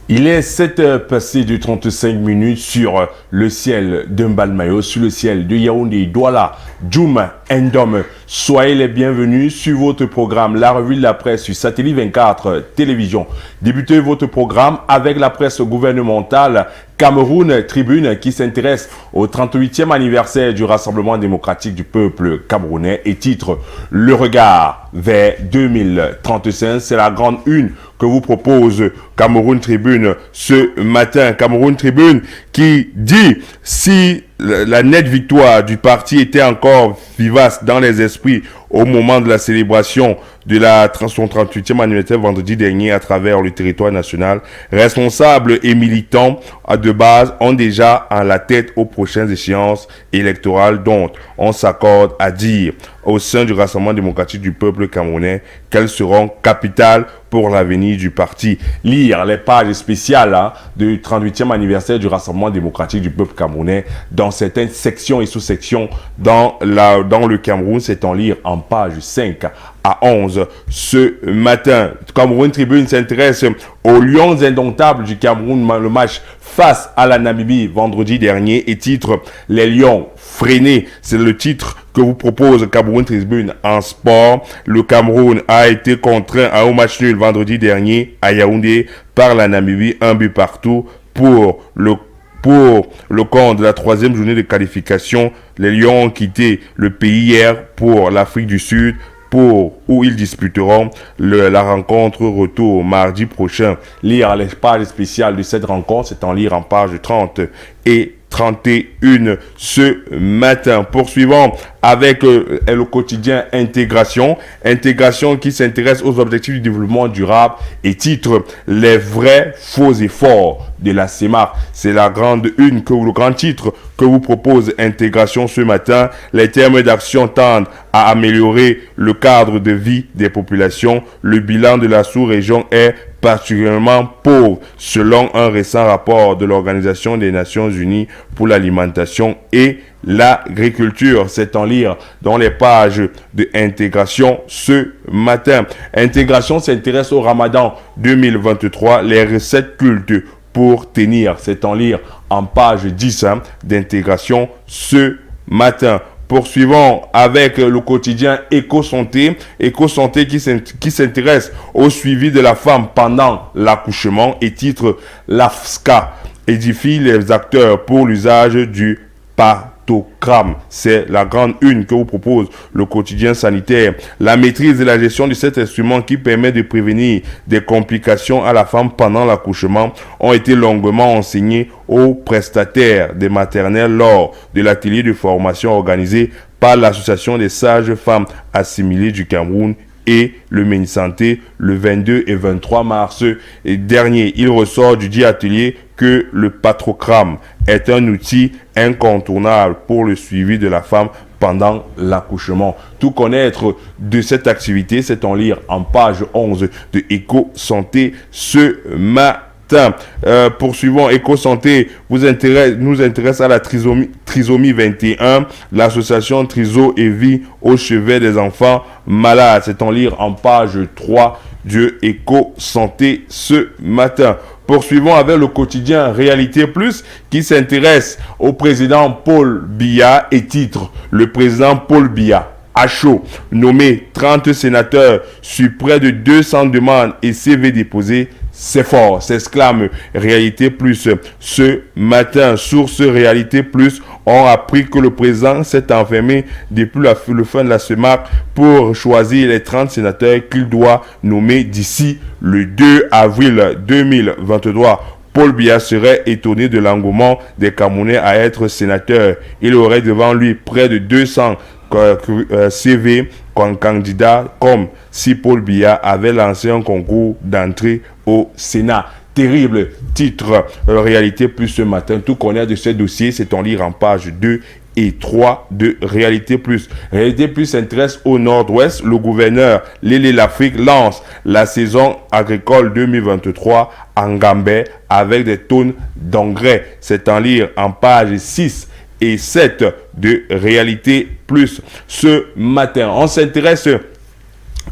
Il est 7 heures passées de 35 minutes sur le ciel de Mbalmayo, sur le ciel de Yaoundé, Douala, Djoum, Ndom. Soyez les bienvenus sur votre programme, la revue de la presse sur Satellite 24 Télévision. Débutez votre programme avec la presse gouvernementale Cameroun Tribune qui s'intéresse au 38e anniversaire du Rassemblement démocratique du peuple camerounais et titre « Le regard vers 2035 ». C'est la grande une que vous propose Cameroun Tribune ce matin. Cameroun Tribune qui dit si la nette victoire du parti était encore vivace dans les esprits au moment de la célébration de son 38e anniversaire vendredi dernier à travers le territoire national, responsables et militants de base ont déjà en la tête aux prochaines échéances électorales dont on s'accorde à dire au sein du Rassemblement démocratique du peuple camerounais qu'elles seront capitales pour l'avenir du parti. Lire les pages spéciales du 38e anniversaire du Rassemblement démocratique du peuple camerounais dans certaines sections et sous-sections dans le Cameroun, c'est en lire en page 5 à 11 ce matin. Cameroun Tribune s'intéresse aux Lions indomptables du Cameroun, le match face à la Namibie vendredi dernier et titre « Les Lions freinés ». C'est le titre que vous propose Cameroun Tribune en sport. Le Cameroun a été contraint à un match nul vendredi dernier à Yaoundé par la Namibie, un but partout pour le compte de la troisième journée de qualification. Les Lions ont quitté le pays hier pour l'Afrique du Sud où ils disputeront la rencontre retour mardi prochain. Lire les pages spéciales de cette rencontre, c'est en lire en page 30 et 31 ce matin. Poursuivons avec le quotidien Intégration qui s'intéresse aux objectifs du développement durable et titre les vrais faux efforts de la CEMAC. C'est la grande une le grand titre que vous propose Intégration ce matin. Les termes d'action tendent à améliorer le cadre de vie des populations. Le bilan de la sous-région est particulièrement pauvre, selon un récent rapport de l'Organisation des Nations Unies pour l'alimentation et l'agriculture. C'est en lire dans les pages de Intégration ce matin. Intégration s'intéresse au Ramadan 2023, les recettes cultes pour tenir. C'est en lire en page 10 d'Intégration ce matin. Poursuivons avec le quotidien Éco-Santé qui s'intéresse au suivi de la femme pendant l'accouchement et titre l'AFSCA édifie les acteurs pour l'usage du pactogramme. C'est la grande une que vous propose le quotidien sanitaire. La maîtrise et la gestion de cet instrument qui permet de prévenir des complications à la femme pendant l'accouchement ont été longuement enseignées aux prestataires des maternelles lors de l'atelier de formation organisé par l'Association des sages-femmes assimilées du Cameroun et le Mini-Santé le 22 et 23 mars dernier. Il ressort du dit atelier que le pactogramme est un outil incontournable pour le suivi de la femme pendant l'accouchement. Tout connaître de cette activité, c'est en lire en page 11 de Éco-Santé ce matin. Poursuivons Éco-Santé nous intéresse à la trisomie 21, l'association Triso et Vie au chevet des enfants malades. C'est en lire en page 3 de Éco-Santé ce matin. Poursuivons avec le quotidien Réalité Plus qui s'intéresse au président Paul Biya et titre le président Paul Biya à chaud, nommé 30 sénateurs sur près de 200 demandes et CV déposés. C'est fort, s'exclame Réalité Plus ce matin. Source Réalité Plus ont appris que le président s'est enfermé depuis le fin de la semaine pour choisir les 30 sénateurs qu'il doit nommer d'ici le 2 avril 2023. Paul Biya serait étonné de l'engouement des Camerounais à être sénateur. Il aurait devant lui près de 200 CV comme candidat, comme si Paul Biya avait lancé un concours d'entrée au Sénat. Terrible titre Réalité Plus ce matin. Tout connaître de ce dossier, c'est en lire en page 2 et 3 de Réalité Plus. Réalité Plus s'intéresse au nord-ouest. Le gouverneur Lélé Lafrique lance la saison agricole 2023 en Gambais avec des tonnes d'engrais. C'est en lire en page 6 et 7 de Réalité Plus ce matin. On s'intéresse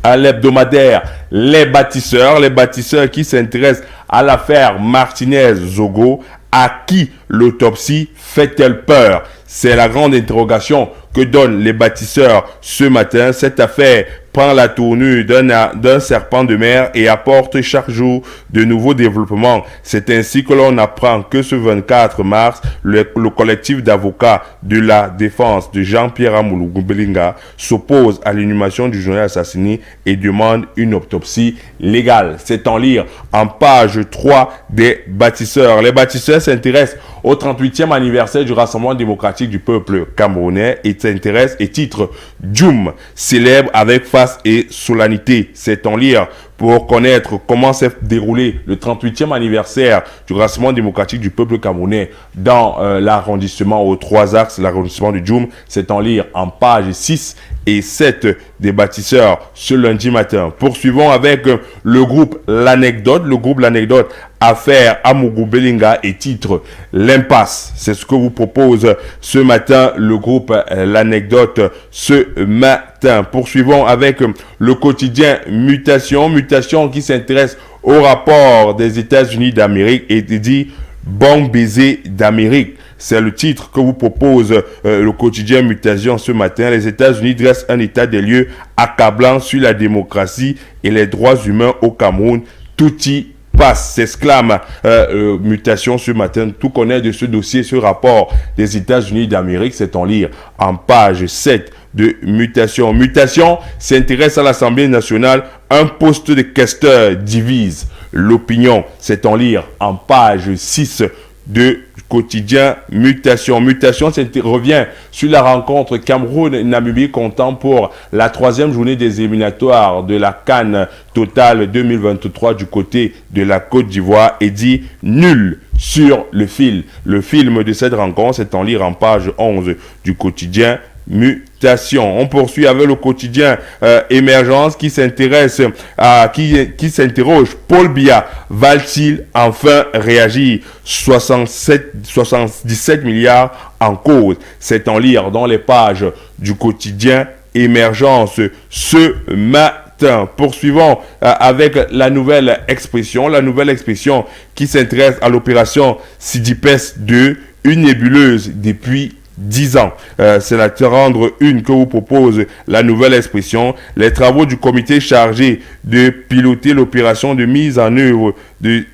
À l'hebdomadaire Les Bâtisseurs qui s'intéressent à l'affaire Martinez-Zogo. À qui l'autopsie fait-elle peur? C'est la grande interrogation que donnent les bâtisseurs ce matin. Cette affaire prend la tournure d'un serpent de mer et apporte chaque jour de nouveaux développements. C'est ainsi que l'on apprend que ce 24 mars, le collectif d'avocats de la défense de Jean-Pierre Amoulou Belinga s'oppose à l'inhumation du journal assassiné et demande une autopsie légale. C'est en lire en page 3 des bâtisseurs. Les bâtisseurs s'intéressent au 38e anniversaire du Rassemblement démocratique du peuple camerounais et s'intéresse et titre Djoum célèbre avec face et solennité. C'est en lire pour connaître comment s'est déroulé le 38e anniversaire du Rassemblement démocratique du peuple camerounais dans l'arrondissement aux 3 axes, l'arrondissement du Djoum. C'est en lire en page 6 et 7 des bâtisseurs ce lundi matin. Poursuivons avec le groupe L'Anecdote. Le groupe L'Anecdote, affaire Amougou Belinga et titre L'impasse. C'est ce que vous propose ce matin le groupe L'Anecdote ce matin. Poursuivons avec le quotidien Mutation qui s'intéresse au rapport des États-Unis d'Amérique et dit Bon baiser d'Amérique. C'est le titre que vous propose le quotidien Mutation ce matin. Les États-Unis dressent un état des lieux accablant sur la démocratie et les droits humains au Cameroun. Tout y passe, s'exclame Mutation ce matin. Tout connaît de ce dossier, ce rapport des États-Unis d'Amérique. C'est en lire en page 7 de Mutation. Mutation s'intéresse à l'Assemblée nationale. Un poste de questeur divise l'opinion. C'est en lire en page 6 de quotidien Mutation. Mutation revient sur la rencontre Cameroun-Namibie comptant pour la 3e journée des éliminatoires de la CAN Total 2023 du côté de la Côte d'Ivoire et dit nul sur le fil. Le film de cette rencontre, c'est en lire en page 11 du quotidien Mutation. On poursuit avec le quotidien Émergence qui s'intéresse à qui s'interroge. Paul Biya va-t-il enfin réagir? 77 milliards en cause. C'est en lire dans les pages du quotidien Émergence ce matin. Poursuivons avec la nouvelle expression qui s'intéresse à l'opération Sidipes 2, une nébuleuse depuis 10 ans. C'est la rendre une que vous propose la nouvelle expression. Les travaux du comité chargé de piloter l'opération de mise en œuvre du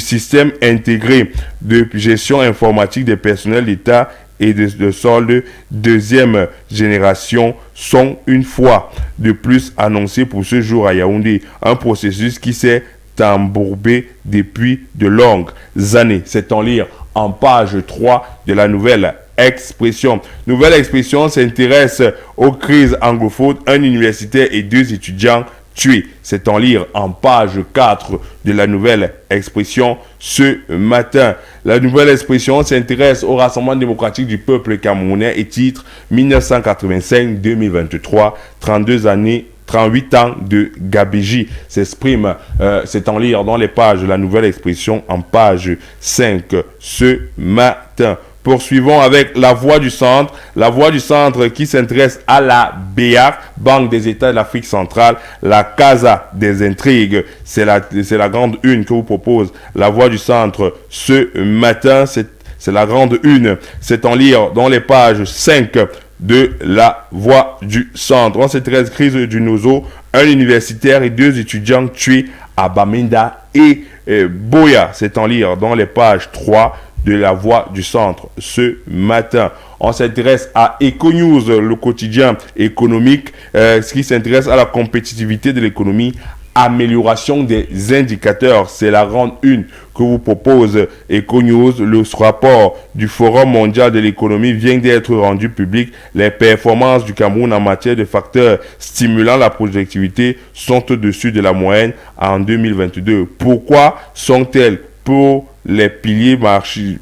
système intégré de gestion informatique des personnels d'État et de solde deuxième génération sont une fois de plus annoncés pour ce jour à Yaoundé. Un processus qui s'est embourbé depuis de longues années. C'est en lire en page 3 de la nouvelle expression. Nouvelle expression s'intéresse aux crises anglophones. Un universitaire et 2 étudiants tués. C'est en lire en page 4 de la nouvelle expression ce matin. La nouvelle expression s'intéresse au Rassemblement démocratique du peuple camerounais et titre 1985-2023, 32 années 38 ans de Gabéji s'exprime, c'est en lire dans les pages de la nouvelle expression en page 5 ce matin. Poursuivons avec la Voix du Centre. La Voix du Centre qui s'intéresse à la BEAC, Banque des États de l'Afrique centrale, la Casa des intrigues. C'est la grande une que vous propose la Voix du Centre ce matin. C'est la grande une. C'est en lire dans les pages 5 de la Voix du Centre. On s'intéresse crise du Nozo. Un universitaire et 2 étudiants tués à Bamenda et Boya. C'est en lire dans les pages 3 de la Voix du Centre ce matin. On s'intéresse à Econews, le quotidien économique, ce qui s'intéresse à la compétitivité de l'économie, amélioration des indicateurs. C'est la grande une que vous propose Econews. Le rapport du Forum mondial de l'économie vient d'être rendu public. Les performances du Cameroun en matière de facteurs stimulant la productivité sont au-dessus de la moyenne en 2022. Pourquoi sont-elles pour les piliers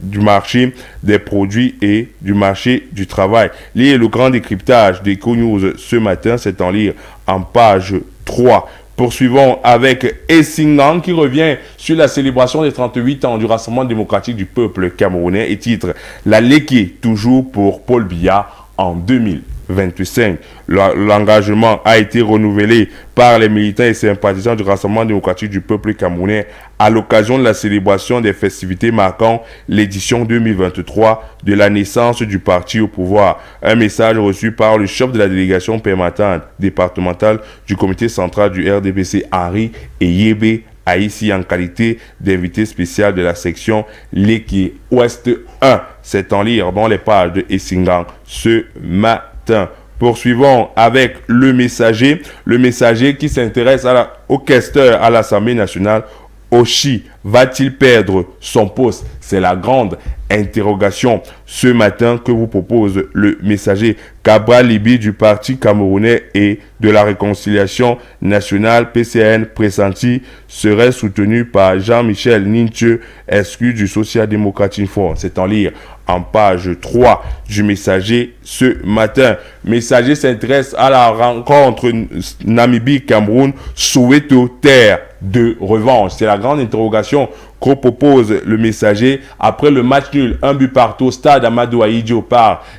du marché des produits et du marché du travail? Lire le grand décryptage d'Econews ce matin, c'est en lire en page 3. Poursuivons avec Essingang qui revient sur la célébration des 38 ans du Rassemblement démocratique du peuple camerounais et titre La Léké toujours pour Paul Biya en 2000. 2025. L'engagement a été renouvelé par les militants et sympathisants du Rassemblement démocratique du peuple camerounais à l'occasion de la célébration des festivités marquant l'édition 2023 de la naissance du parti au pouvoir. Un message reçu par le chef de la délégation permanente départementale du comité central du RDPC, Henri Eyebe, ici en qualité d'invité spécial de la section Léki Ouest 1. C'est en lire dans les pages de Essingan ce matin. Poursuivons avec le messager qui s'intéresse au questeur à l'Assemblée nationale. Oshi va-t-il perdre son poste? C'est la grande interrogation ce matin que vous propose le messager. Cabral Libi du Parti camerounais et de la réconciliation nationale PCN pressenti serait soutenu par Jean-Michel Ninche, exclu du Social Democratic Front. C'est en lire en page 3 du messager ce matin. Messager s'intéresse à la rencontre Namibie-Cameroun, Soweto, terre de revanche. C'est la grande interrogation qu'on propose le messager après le match nul, un but partout au stade Amadou Ahidjo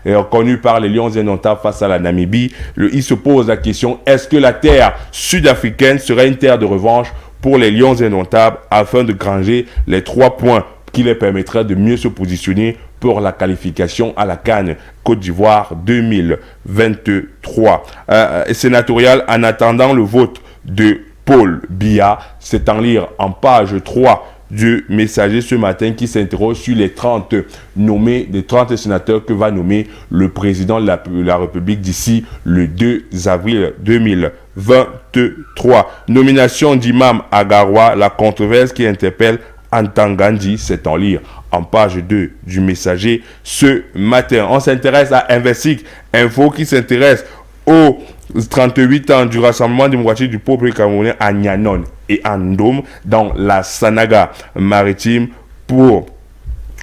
reconnu par les Lions indomptables face à la Namibie. Il se pose la question, est-ce que la terre sud-africaine serait une terre de revanche pour les Lions indomptables afin de granger les 3 points qui les permettraient de mieux se positionner pour la qualification à la CAN Côte d'Ivoire 2023. Sénatorial en attendant le vote de Paul Biya, c'est en lire en page 3 du messager ce matin qui s'interroge sur les 30 sénateurs que va nommer le président de la République d'ici le 2 avril 2023. Nomination d'Imam Agarwa, la controverse qui interpelle Antangandi, c'est en lire en page 2 du messager ce matin. On s'intéresse à Investic Info qui s'intéresse aux 38 ans du Rassemblement démocratique du peuple camerounais à Nyanon et à Ndom dans la Sanaga maritime pour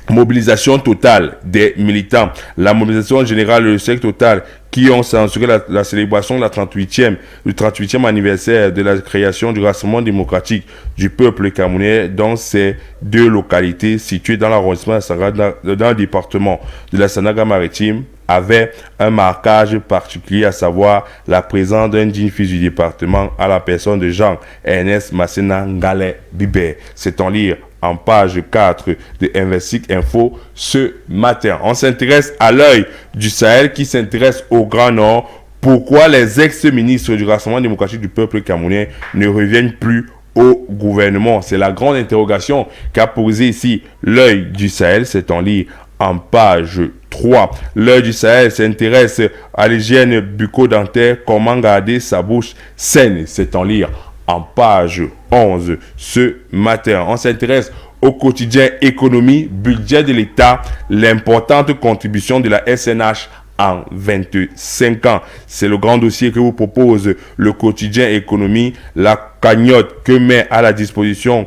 mobilisation totale des militants. La mobilisation générale et le secteur total qui ont censuré la célébration de du 38e anniversaire de la création du Rassemblement démocratique du peuple camerounais dans ces 2 localités situées dans l'arrondissement dans le département de la Sanaga maritime avait un marquage particulier, à savoir la présence d'un digne fils du département à la personne de Jean-Ernest Massena Ngale Bibé. C'est en lire en page 4 de Investic Info ce matin. On s'intéresse à l'œil du Sahel qui s'intéresse au Grand Nord. Pourquoi les ex-ministres du Rassemblement démocratique du peuple camerounais ne reviennent plus au gouvernement? C'est la grande interrogation qu'a posée ici l'œil du Sahel. C'est en lire en page 3. L'œil du Sahel s'intéresse à l'hygiène bucco-dentaire, comment garder sa bouche saine. C'est en lire en page 11 ce matin. On s'intéresse au quotidien économie, budget de l'État, l'importante contribution de la SNH en 25 ans. C'est le grand dossier que vous propose le quotidien économie, la cagnotte que met à disposition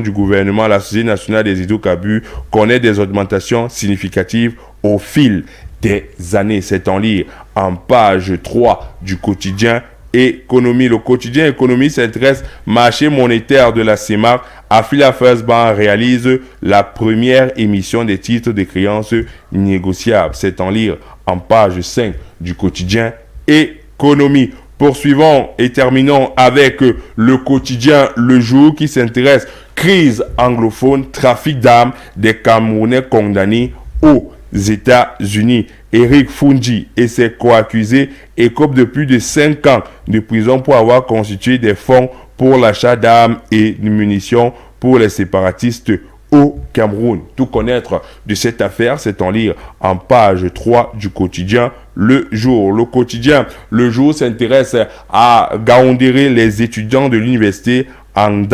du gouvernement la Société nationale des hydrocarbures connaît des augmentations significatives au fil des années. C'est en lire en page 3 du quotidien économie. Le quotidien économie s'intéresse marché monétaire de la CEMAC. Affiliate First Bank réalise la première émission des titres de créances négociables. C'est en lire en page 5 du quotidien économie. Poursuivons et terminons avec le quotidien Le Jour qui s'intéresse crise anglophone, trafic d'armes des Camerounais condamnés aux États-Unis. Eric Fungi et ses co-accusés écopent de plus de 5 ans de prison pour avoir constitué des fonds pour l'achat d'armes et de munitions pour les séparatistes au Cameroun. Tout connaître de cette affaire, c'est en lire en page 3 du quotidien Le Jour. Le quotidien Le Jour s'intéresse à gaondérer les étudiants de l'université en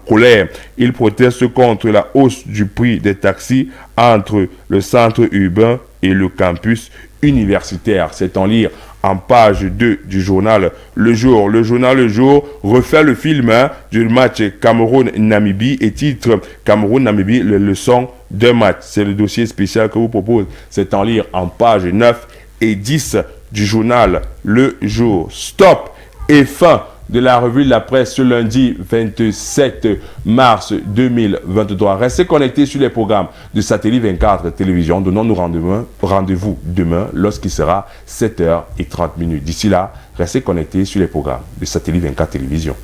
colère. Ils protestent contre la hausse du prix des taxis entre le centre urbain et le campus universitaire. C'est en lire en page 2 du journal Le Jour. Le journal Le Jour refait le film du match Cameroun-Namibie et titre Cameroun-Namibie, les leçons d'un match. C'est le dossier spécial que vous propose. C'est en lire en page 9 et 10 du journal Le Jour. Stop et fin de la revue de la presse ce lundi 27 mars 2023. Restez connectés sur les programmes de Satellite 24 Télévision. Donnons-nous rendez-vous demain lorsqu'il sera 7h30. D'ici là, restez connectés sur les programmes de Satellite 24 Télévision.